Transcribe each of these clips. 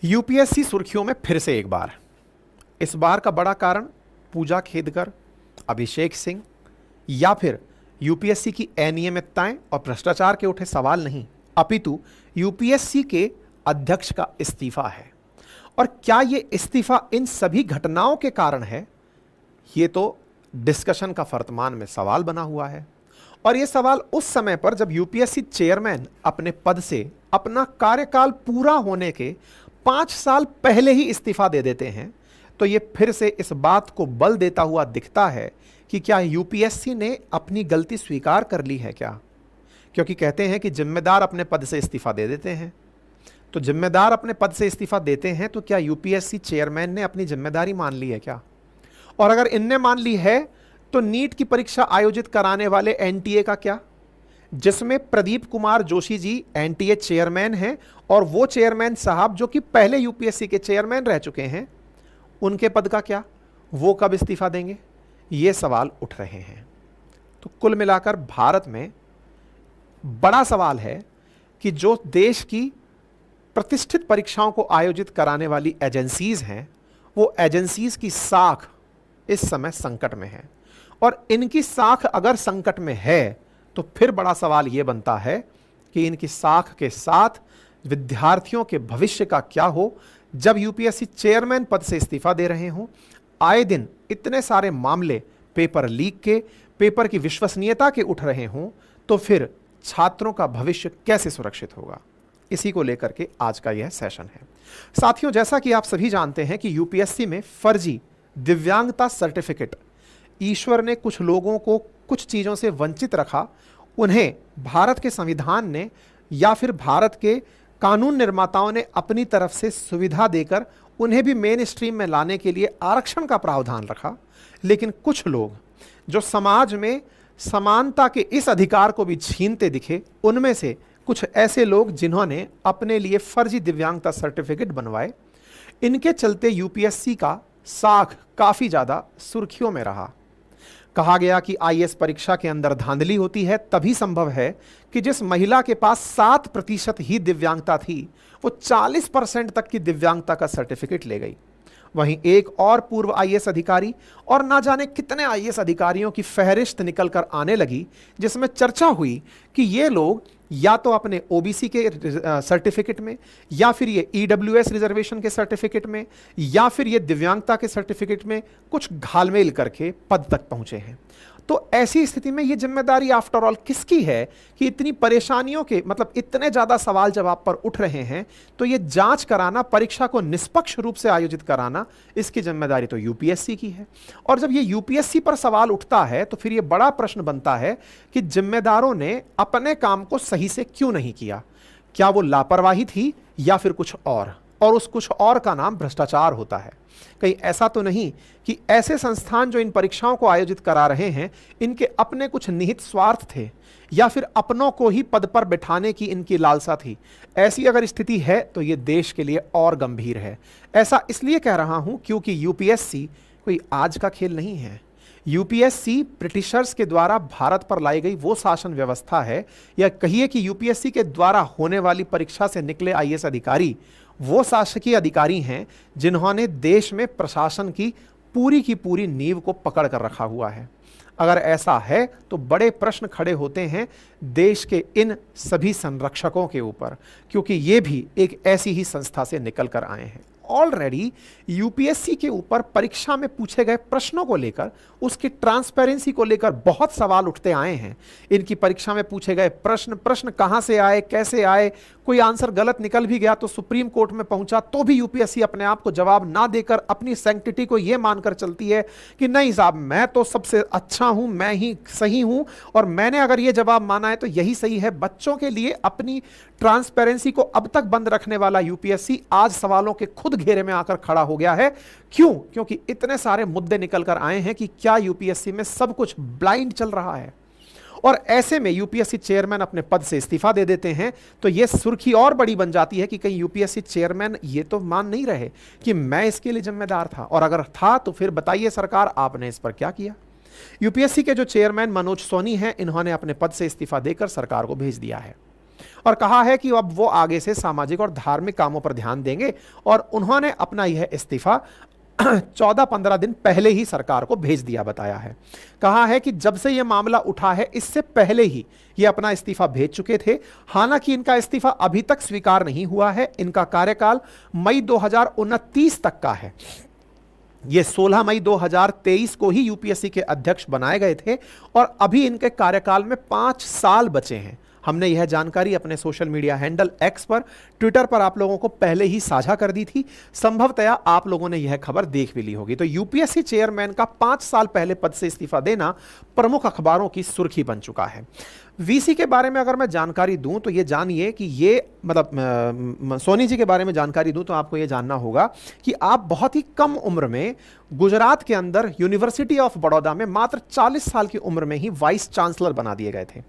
UPSC सुर्खियों में फिर से एक बार। इस बार का बड़ा कारण पूजा खेदकर, अभिषेक सिंह या फिर यूपीएससी की अनियमितताएं और भ्रष्टाचार के उठे सवाल नहीं, अपितु यूपीएससी के अध्यक्ष का इस्तीफा है। और क्या ये इस्तीफा इन सभी घटनाओं के कारण है? ये तो डिस्कशन का वर्तमान में सवाल बना हुआ है। और ये सवाल उस समय पर जब यूपीएससी चेयरमैन अपने पद से अपना कार्यकाल पूरा होने के 5 साल पहले ही इस्तीफा दे देते हैं, तो ये फिर से इस बात को बल देता हुआ दिखता है कि क्या यूपीएससी ने अपनी गलती स्वीकार कर ली है क्या? क्योंकि कहते हैं कि जिम्मेदार अपने पद से इस्तीफा दे देते हैं। तो जिम्मेदार अपने पद से इस्तीफा देते हैं तो क्या यूपीएससी चेयरमैन ने अपनी जिम्मेदारी मान ली है क्या? और अगर इनने मान ली है तो नीट की परीक्षा आयोजित कराने वाले एनटीए का क्या, जिसमें प्रदीप कुमार जोशी जी एनटीए चेयरमैन हैं और वो चेयरमैन साहब जो कि पहले यूपीएससी के चेयरमैन रह चुके हैं, उनके पद का क्या? वो कब इस्तीफा देंगे? ये सवाल उठ रहे हैं। तो कुल मिलाकर भारत में बड़ा सवाल है कि जो देश की प्रतिष्ठित परीक्षाओं को आयोजित कराने वाली एजेंसीज हैं, वो एजेंसीज की साख इस समय संकट में है। और इनकी साख अगर संकट में है तो फिर बड़ा सवाल यह बनता है कि इनकी साख के साथ विद्यार्थियों के भविष्य का क्या हो। जब यूपीएससी चेयरमैन पद से इस्तीफा दे रहे हों, आए दिन इतने सारे मामले पेपर लीक के, पेपर की विश्वसनीयता के उठ रहे हों, तो फिर छात्रों का भविष्य कैसे सुरक्षित होगा? इसी को लेकर के आज का यह सेशन है। साथियों, जैसा कि आप सभी जानते हैं कि यूपीएससी में फर्जी दिव्यांगता सर्टिफिकेट, ईश्वर ने कुछ लोगों को कुछ चीज़ों से वंचित रखा, उन्हें भारत के संविधान ने या फिर भारत के कानून निर्माताओं ने अपनी तरफ से सुविधा देकर उन्हें भी मेन स्ट्रीम में लाने के लिए आरक्षण का प्रावधान रखा। लेकिन कुछ लोग जो समाज में समानता के इस अधिकार को भी छीनते दिखे, उनमें से कुछ ऐसे लोग जिन्होंने अपने लिए फर्जी दिव्यांगता सर्टिफिकेट बनवाए, इनके चलते यूपीएससी का साख काफ़ी ज़्यादा सुर्खियों में रहा। कहा गया कि आईएएस परीक्षा के अंदर धांधली होती है तभी संभव है कि जिस महिला के पास 7% ही दिव्यांगता थी, वो 40% तक की दिव्यांगता का सर्टिफिकेट ले गई। वहीं एक और पूर्व आईएएस अधिकारी और ना जाने कितने आईएएस अधिकारियों की फहरिस्त निकलकर आने लगी, जिसमें चर्चा हुई कि ये लोग या तो अपने ओबीसी के सर्टिफिकेट में, या फिर ये ईडब्ल्यूएस रिजर्वेशन के सर्टिफिकेट में, या फिर ये दिव्यांगता के सर्टिफिकेट में कुछ घालमेल करके पद तक पहुंचे हैं। तो ऐसी स्थिति में ये जिम्मेदारी आफ्टर ऑल किसकी है कि इतनी परेशानियों के, मतलब इतने ज़्यादा सवाल जवाब पर उठ रहे हैं, तो ये जांच कराना, परीक्षा को निष्पक्ष रूप से आयोजित कराना, इसकी जिम्मेदारी तो यूपीएससी की है। और जब ये यूपीएससी पर सवाल उठता है तो फिर ये बड़ा प्रश्न बनता है कि जिम्मेदारों ने अपने काम को सही से क्यों नहीं किया? क्या वो लापरवाही थी या फिर कुछ और उस कुछ और का नाम भ्रष्टाचार होता है? कहीं ऐसा तो नहीं कि ऐसे संस्थान जो इन परीक्षाओं को आयोजित करा रहे हैं, इनके अपने कुछ निहित स्वार्थ थे, या फिर अपनों को ही पद पर बैठाने की इनकी लालसा थी? ऐसी अगर स्थिति है तो ये देश के लिए और गंभीर है। ऐसा इसलिए कह रहा हूं क्योंकि यूपीएससी कोई आज का खेल नहीं है। यूपीएससी ब्रिटिशर्स के द्वारा भारत पर लाई गई वो शासन व्यवस्था है, या कहिए कि यूपीएससी के द्वारा होने वाली परीक्षा से निकले आईएएस अधिकारी वो शासकीय अधिकारी हैं जिन्होंने देश में प्रशासन की पूरी नींव को पकड़ कर रखा हुआ है। अगर ऐसा है तो बड़े प्रश्न खड़े होते हैं देश के इन सभी संरक्षकों के ऊपर, क्योंकि ये भी एक ऐसी ही संस्था से निकल कर आए हैं। ऑलरेडी यूपीएससी के ऊपर परीक्षा में पूछे गए प्रश्नों को लेकर, उसकी ट्रांसपेरेंसी को लेकर बहुत सवाल उठते आए हैं। इनकी परीक्षा में पूछे गए प्रश्न कहां से आए, कैसे आए, कोई आंसर गलत निकल भी गया तो सुप्रीम कोर्ट में पहुंचा तो भी यूपीएससी अपने आप को जवाब ना देकर अपनी सैंक्टिटी को यह मानकर चलती है कि नहीं साहब, मैं तो सबसे अच्छा हूं, मैं ही सही हूं, और मैंने अगर यह जवाब माना है तो यही सही है। बच्चों के लिए अपनी ट्रांसपेरेंसी को अब तक बंद रखने वाला यूपीएससी आज सवालों के खुद घेरे में आकर खड़ा हो गया है। क्यों? क्योंकि इतने सारे मुद्दे निकल कर आए हैं कि क्या यूपीएससी में सब कुछ ब्लाइंड चल रहा है। और ऐसे में यूपीएससी चेयरमैन अपने पद से इस्तीफा दे देते हैं तो यह सुर्खी और बड़ी बन जाती है कि कहीं यूपीएससी चेयरमैन ये तो मान नहीं रहे कि मैं इसके लिए जिम्मेदार था, और अगर था तो फिर बताइए सरकार, आपने इस पर क्या किया? यूपीएससी के जो चेयरमैन मनोज सोनी हैं, इन्होंने अपने पद से इस्तीफा देकर सरकार को भेज दिया है। और कहा है कि अब वो आगे से सामाजिक और धार्मिक कामों पर ध्यान देंगे और उन्होंने अपना यह इस्तीफा 14-15 दिन पहले ही सरकार को भेज दिया बताया है। कहा है कि जब से यह मामला उठा है इससे पहले ही ये अपना इस्तीफा भेज चुके थे। हालांकि इनका इस्तीफा अभी तक स्वीकार नहीं हुआ है। इनका कार्यकाल मई 2029 तक का है। ये 16 मई 2023 को ही यूपीएससी के अध्यक्ष बनाए गए थे और अभी इनके कार्यकाल में 5 साल बचे हैं। हमने यह जानकारी अपने सोशल मीडिया हैंडल एक्स पर, ट्विटर पर आप लोगों को पहले ही साझा कर दी थी। संभवतया आप लोगों ने यह खबर देख भी ली होगी। तो यूपीएससी चेयरमैन का 5 साल पहले पद से इस्तीफा देना प्रमुख अखबारों की सुर्खी बन चुका है। वीसी के बारे में अगर मैं जानकारी दूं तो ये जानिए कि ये मतलब सोनी जी के बारे में जानकारी दूं तो आपको ये जानना होगा कि आप बहुत ही कम उम्र में गुजरात के अंदर यूनिवर्सिटी ऑफ बड़ौदा में मात्र 40 साल की उम्र में ही वाइस चांसलर बना दिए गए थे।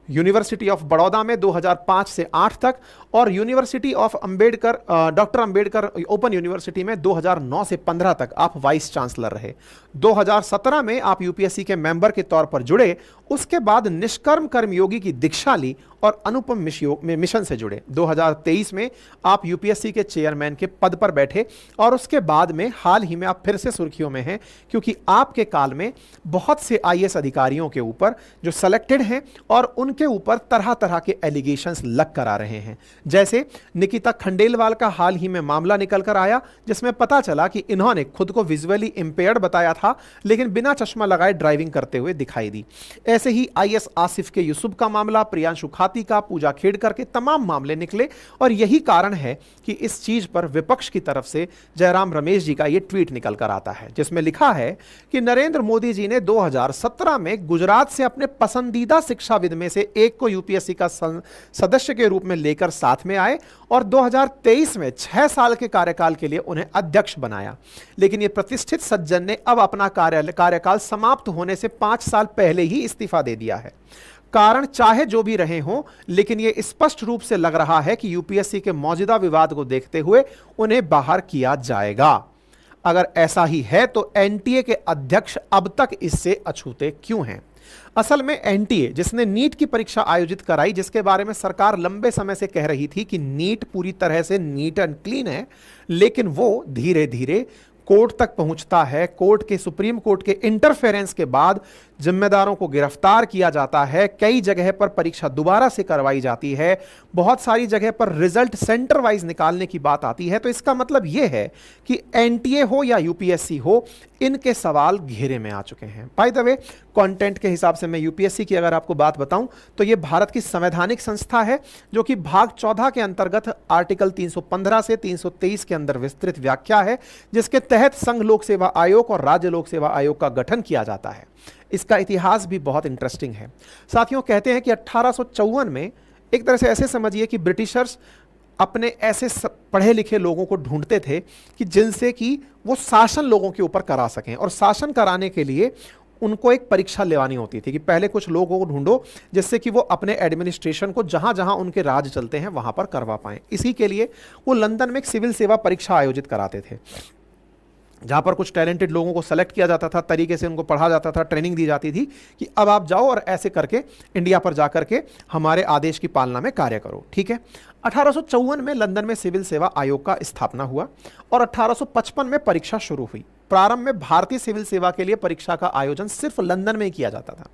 यूनिवर्सिटी ऑफ बड़ौदा में 2005 से 8 तक और university of Ambedkar, doctor Ambedkar open university में 2009 से 15 तक आप वाइस चांसलर रहे। 2017 में आप यूपीएससी के मेंबर के तौर पर जुड़े। उसके बाद निष्कर्म कर्मयोगी की दीक्षा ली और अनुपम मिशन से जुड़े। 2023 में आप यूपीएससी के चेयरमैन के पद पर बैठे और उसके बाद में हाल ही में आप फिर से सुर्खियों में हैं क्योंकि आपके काल में बहुत से आईएएस अधिकारियों के ऊपर जो सेलेक्टेड हैं और उनके ऊपर तरह तरह के एलिगेशंस लग कर आ रहे हैं। जैसे निकिता खंडेलवाल का हाल ही में मामला निकल कर आया जिसमें पता चला कि इन्होंने खुद को विजुअली इंपेयर्ड बताया था लेकिन बिना चश्मा लगाए ड्राइविंग करते हुए दिखाई दी। ऐसे ही आईएएस आसिफ के यूसुफ का मामला, प्रियांशु खाती का, पूजा खेड़कर के तमाम मामले निकले और यही कारण है कि इस चीज पर विपक्ष की तरफ से जयराम रमेश जी का यह ट्वीट निकल कर आता है जिसमें लिखा है कि नरेंद्र मोदी जी ने 2017 में गुजरात से अपने पसंदीदा शिक्षाविद में से एक को यूपीएससी का सदस्य के रूप में लेकर साथ में आए और 2023 में 6 साल के कार्यकाल के लिए उन्हें अध्यक्ष बनाया। लेकिन यह प्रतिष्ठित सज्जन ने अब अपना कार्यकाल समाप्त होने से 5 साल पहले ही इस्तीफा दे दिया है। कारण चाहे जो भी रहे हों लेकिन यह स्पष्ट रूप से लग रहा है कि यूपीएससी के मौजूदा विवाद को देखते हुए उन्हें बाहर किया जाएगा। अगर ऐसा ही है तो एनटीए के अध्यक्ष अब तक इससे अछूते क्यों हैं? असल में एनटीए जिसने नीट की परीक्षा आयोजित कराई, जिसके बारे में सरकार लंबे समय से कह रही थी कि नीट पूरी तरह से नीट एंड क्लीन है, लेकिन वो धीरे धीरे कोर्ट तक पहुंचता है। कोर्ट के, सुप्रीम कोर्ट के इंटरफेरेंस के बाद जिम्मेदारों को गिरफ्तार किया जाता है। कई जगह पर परीक्षा दोबारा से करवाई जाती है। बहुत सारी जगह पर रिजल्ट सेंटर वाइज निकालने की बात आती है। तो इसका मतलब यह है कि एनटीए हो या यूपीएससी हो, इनके सवाल घेरे में आ चुके हैं। बाय द वे, कंटेंट के हिसाब से मैं यूपीएससी की अगर आपको बात बताऊं तो यह भारत की संवैधानिक संस्था है जो कि भाग 14 के अंतर्गत आर्टिकल 315 से 323 के अंदर विस्तृत व्याख्या है, जिसके तहत संघ लोक सेवा आयोग और राज्य लोक सेवा आयोग का गठन किया जाता है। इसका इतिहास भी बहुत इंटरेस्टिंग है। साथियों, कहते हैं कि 1854 में, एक तरह से ऐसे समझिए कि ब्रिटिशर्स अपने ऐसे पढ़े लिखे लोगों को ढूंढते थे कि जिनसे कि वो शासन लोगों के ऊपर करा सकें, और शासन कराने के लिए उनको एक परीक्षा लेवानी होती थी कि पहले कुछ लोगों को ढूंढो जिससे कि वो अपने एडमिनिस्ट्रेशन को जहां जहां उनके राज चलते हैं वहां पर करवा पाएं। इसी के लिए वो लंदन में एक सिविल सेवा परीक्षा आयोजित कराते थे जहां पर कुछ टैलेंटेड लोगों को सेलेक्ट किया जाता था, तरीके से उनको पढ़ा जाता था, ट्रेनिंग दी जाती थी कि अब आप जाओ और ऐसे करके इंडिया पर जाकर के हमारे आदेश की पालना में कार्य करो। ठीक है। 1854 में लंदन में सिविल सेवा आयोग का स्थापना हुआ और 1855 में परीक्षा शुरू हुई। प्रारंभ में भारतीय सिविल सेवा के लिए परीक्षा का आयोजन सिर्फ लंदन में ही किया जाता था,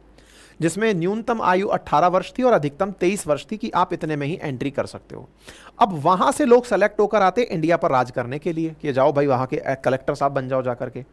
जिसमें न्यूनतम आयु 18 वर्ष थी और अधिकतम 23 वर्ष थी कि आप इतने में ही एंट्री कर सकते हो। अब वहां से लोग सेलेक्ट होकर आते इंडिया पर राज करने के लिए कि जाओ भाई वहां के कलेक्टर साहब बन जाओ जाकर के।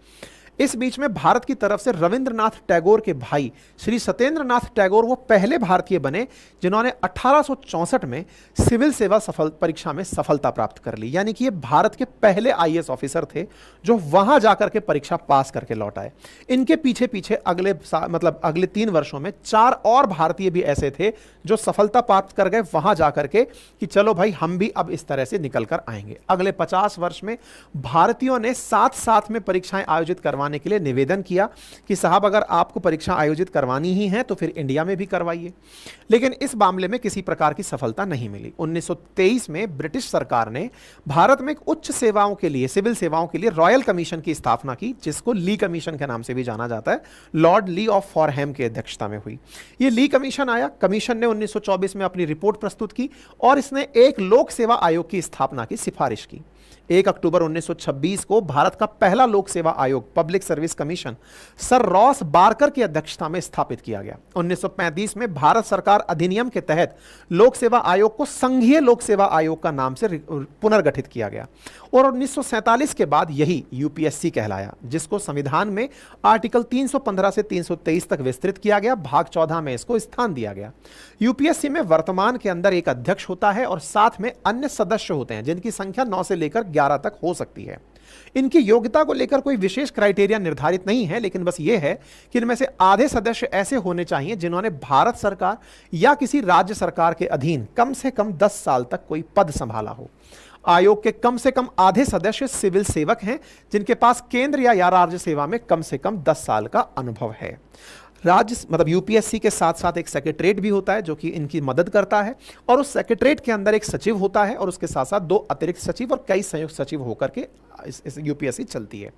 इस बीच में भारत की तरफ से रविंद्रनाथ टैगोर के भाई श्री सत्येंद्रनाथ टैगोर वो पहले भारतीय बने जिन्होंने 1864 में सिविल सेवा परीक्षा में सफलता प्राप्त कर ली। यानी कि ये भारत के पहले आईएएस ऑफिसर थे जो वहां जाकर के परीक्षा पास करके लौट आए। इनके पीछे पीछे अगले 3 वर्षों में 4 और भारतीय भी ऐसे थे जो सफलता प्राप्त कर गए वहां जाकर के कि चलो भाई हम भी अब इस तरह से निकल कर आएंगे। अगले 50 वर्ष में भारतीयों ने साथ साथ में परीक्षाएं आयोजित करवा करवाने के लिए निवेदन किया कि साहब अगर आपको परीक्षा आयोजित करवानी ही है तो फिर इंडिया में भी करवाइए, लेकिन इस मामले में किसी प्रकार की सफलता नहीं मिली। 1923 में ब्रिटिश सरकार ने भारत में एक उच्च सेवाओं के लिए, सिविल सेवाओं के लिए रॉयल कमीशन की स्थापना की, जिसको ली कमीशन के नाम से भी जाना जाता है। लॉर्ड ली ऑफ फॉरहैम की अध्यक्षता में हुई ये ली कमीशन आया। कमीशन ने 1924 में अपनी रिपोर्ट प्रस्तुत की और इसने एक लोक सेवा आयोग की स्थापना की सिफारिश की। 1 अक्टूबर 1926 को भारत का पहला लोक सेवा आयोग, public service commission, sir Ross Barker की अध्यक्षता में स्थापित किया गया। 1935 में भारत सरकार अधिनियम के तहत लोक सेवा आयोग को संघीय लोक सेवा आयोग का नाम से पुनर्गठित किया गया और 1947 के बाद यही यूपीएससी कहलाया, जिसको संविधान में आर्टिकल 315 से 323 तक विस्तृत किया गया। भाग 14 में इसको स्थान दिया गया। यूपीएससी में वर्तमान के अंदर एक अध्यक्ष होता है और साथ में अन्य सदस्य होते हैं, जिनकी संख्या 9 से लेकर 11 तक हो सकती है। इनकी योग्यता को लेकर कोई विशेष क्राइटेरिया निर्धारित नहीं है, लेकिन बस यह है कि इनमें से आधे सदस्य ऐसे होने चाहिए जिन्होंने भारत सरकार या किसी राज्य सरकार के अधीन कम से कम 10 साल तक कोई पद संभाला हो। आयोग के कम से कम आधे सदस्य सिविल सेवक हैं, जिनके पास केंद्र या राज्य सेवा में कम से कम 10 साल का अनुभव है। राज्य मतलब यूपीएससी के साथ साथ एक सेक्रेटरीट भी होता है जो कि इनकी मदद करता है, और उस सेक्रेटरीट के अंदर एक सचिव होता है और उसके साथ साथ 2 अतिरिक्त सचिव और कई संयुक्त सचिव होकर के इस यूपीएससी चलती है।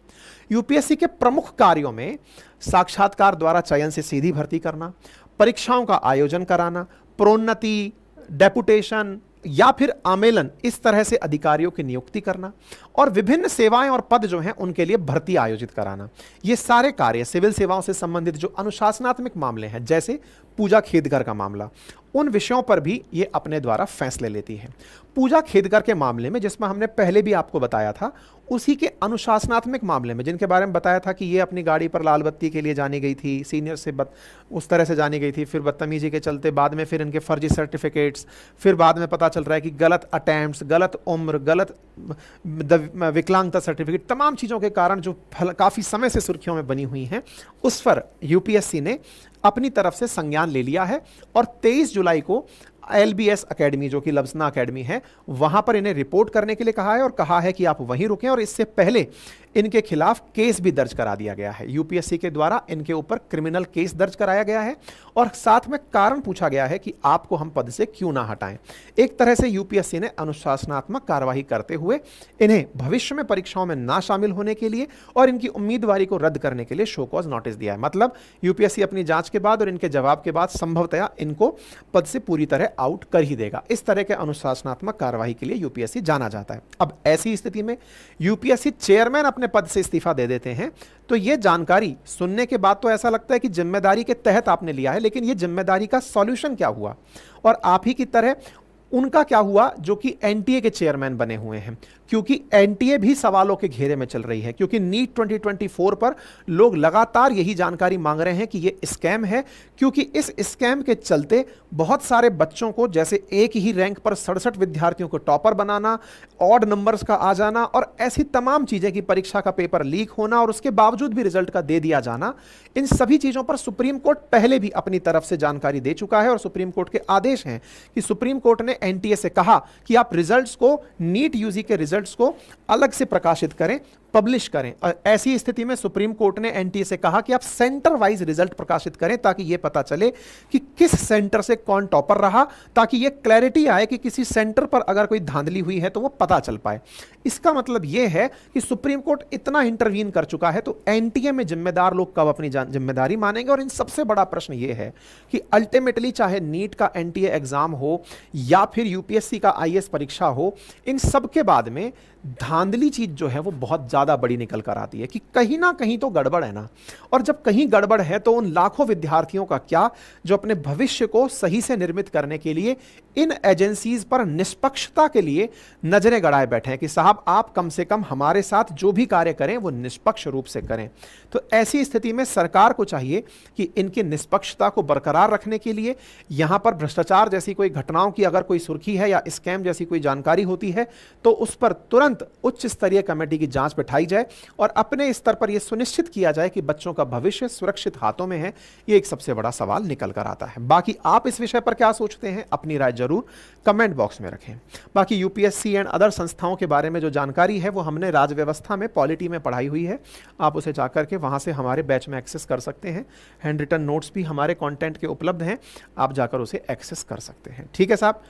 यूपीएससी के प्रमुख कार्यों में साक्षात्कार द्वारा चयन से सीधी भर्ती करना, परीक्षाओं का आयोजन कराना, प्रोन्नति, डेपुटेशन या फिर आमेलन, इस तरह से अधिकारियों की नियुक्ति करना और विभिन्न सेवाएं और पद जो हैं उनके लिए भर्ती आयोजित कराना। ये सारे कार्य सिविल सेवाओं से संबंधित जो अनुशासनात्मक मामले हैं, जैसे पूजा खेदकर का मामला, उन विषयों पर भी ये अपने द्वारा फैसले लेती है। पूजा खेदकर के मामले में, जिसमें हमने पहले भी आपको बताया था, उसी के अनुशासनात्मक मामले में, जिनके बारे में बताया था कि ये अपनी गाड़ी पर लाल बत्ती के लिए जानी गई थी, सीनियर से उस तरह से जानी गई थी, फिर बदतमीजी के चलते बाद में फिर इनके फर्जी सर्टिफिकेट्स, फिर बाद में पता चल रहा है कि गलत अटेम्प्ट्स, गलत उम्र, गलत विकलांगता सर्टिफिकेट, तमाम चीज़ों के कारण जो काफ़ी समय से सुर्खियों में बनी हुई हैं, उस पर यूपीएससी ने अपनी तरफ से संज्ञान ले लिया है और 23 जुलाई को एलबीएस अकेडमी, जो कि लब्सना अकेडमी है, वहां पर इन्हें रिपोर्ट करने के लिए कहा है और कहा है कि आप वहीं रुकें, और इससे पहले इनके खिलाफ केस भी दर्ज करा दिया गया है। यूपीएससी के द्वारा इनके ऊपर क्रिमिनल केस दर्ज कराया गया है और साथ में कारण पूछा गया है कि आपको हम पद से क्यों ना हटाएं। एक तरह से यूपीएससी ने अनुशासनात्मक कार्यवाही करते हुए इन्हें भविष्य में परीक्षाओं में ना शामिल होने के लिए और इनकी उम्मीदवारी को रद्द करने के लिए शो कॉज नोटिस दिया है। मतलब यूपीएससी अपनी जांच के बाद और इनके जवाब के बाद संभवतया इनको पद से पूरी तरह आउट कर ही देगा। इस तरह के अनुशासनात्मक कार्यवाही के लिए यूपीएससी जाना जाता है। अब ऐसी स्थिति में यूपीएससी चेयरमैन अपने पद से इस्तीफा दे देते हैं तो यह जानकारी सुनने के बाद तो ऐसा लगता है कि जिम्मेदारी के तहत आपने लिया है, लेकिन यह जिम्मेदारी का सॉल्यूशन क्या हुआ और आप ही की तरह उनका क्या हुआ जो कि एनटीए के चेयरमैन बने हुए हैं, क्योंकि एनटीए भी सवालों के घेरे में चल रही है। क्योंकि नीट 2024 पर लोग लगातार यही जानकारी मांग रहे हैं कि ये स्कैम है, क्योंकि इस स्कैम के चलते बहुत सारे बच्चों को, जैसे एक ही रैंक पर 67 विद्यार्थियों को टॉपर बनाना, ऑड नंबर्स का आ जाना और ऐसी तमाम चीजें कि परीक्षा का पेपर लीक होना और उसके बावजूद भी रिजल्ट का दे दिया जाना, इन सभी चीजों पर सुप्रीम कोर्ट पहले भी अपनी तरफ से जानकारी दे चुका है और सुप्रीम कोर्ट के आदेश हैं कि सुप्रीम कोर्ट ने एनटीए से कहा कि आप रिजल्ट्स को, नीट यूजी के रिजल्ट्स को अलग से प्रकाशित करें, पब्लिश करें। और ऐसी स्थिति में सुप्रीम कोर्ट ने एनटीए से कहा कि आप सेंटर वाइज रिजल्ट प्रकाशित करें ताकि यह पता चले कि किस सेंटर से कौन टॉपर रहा, ताकि यह क्लैरिटी आए कि किसी सेंटर पर अगर कोई धांधली हुई है तो वो पता चल पाए। इसका मतलब यह है कि सुप्रीम कोर्ट इतना इंटरवीन कर चुका है, तो एनटीए में जिम्मेदार लोग कब अपनी जिम्मेदारी मानेंगे। और इन सबसे बड़ा प्रश्न यह है कि अल्टीमेटली चाहे नीट का एनटीए एग्जाम हो या फिर यूपीएससी का आईएएस परीक्षा हो, इन सब के बाद में धांधली चीज जो है वो बहुत ज्यादा बड़ी निकल कर आती है कि कहीं ना कहीं तो गड़बड़ है ना। और जब कहीं गड़बड़ है तो उन लाखों विद्यार्थियों का क्या जो अपने भविष्य को सही से निर्मित करने के लिए इन एजेंसीज पर निष्पक्षता के लिए नजरें गड़ाए बैठे हैं कि साहब आप कम से कम हमारे साथ जो भी कार्य करें वो निष्पक्ष रूप से करें। तो ऐसी स्थिति में सरकार को चाहिए कि इनकी निष्पक्षता को बरकरार रखने के लिए यहां पर भ्रष्टाचार जैसी कोई घटनाओं की अगर कोई सुर्खी है या स्कैम जैसी कोई जानकारी होती है तो उस पर तुरंत उच्च स्तरीय कमेटी की जांच बैठाई जाए और अपने स्तर पर यह सुनिश्चित किया जाए कि बच्चों का भविष्य सुरक्षित हाथों में है। यह एक सबसे बड़ा सवाल निकल कर आता है। बाकी आप इस विषय पर क्या सोचते हैं, अपनी राय जरूर कमेंट बॉक्स में रखें। बाकी यूपीएससी एंड अदर संस्थाओं के बारे में जो जानकारी है वो हमने राज व्यवस्था में पॉलिटी में पढ़ाई हुई है, आप उसे जाकर के वहाँ से हमारे बैच में एक्सेस कर सकते हैं। हैंड रिटन नोट्स भी हमारे कंटेंट के उपलब्ध हैं, आप जाकर उसे एक्सेस कर सकते हैं। ठीक है साहब,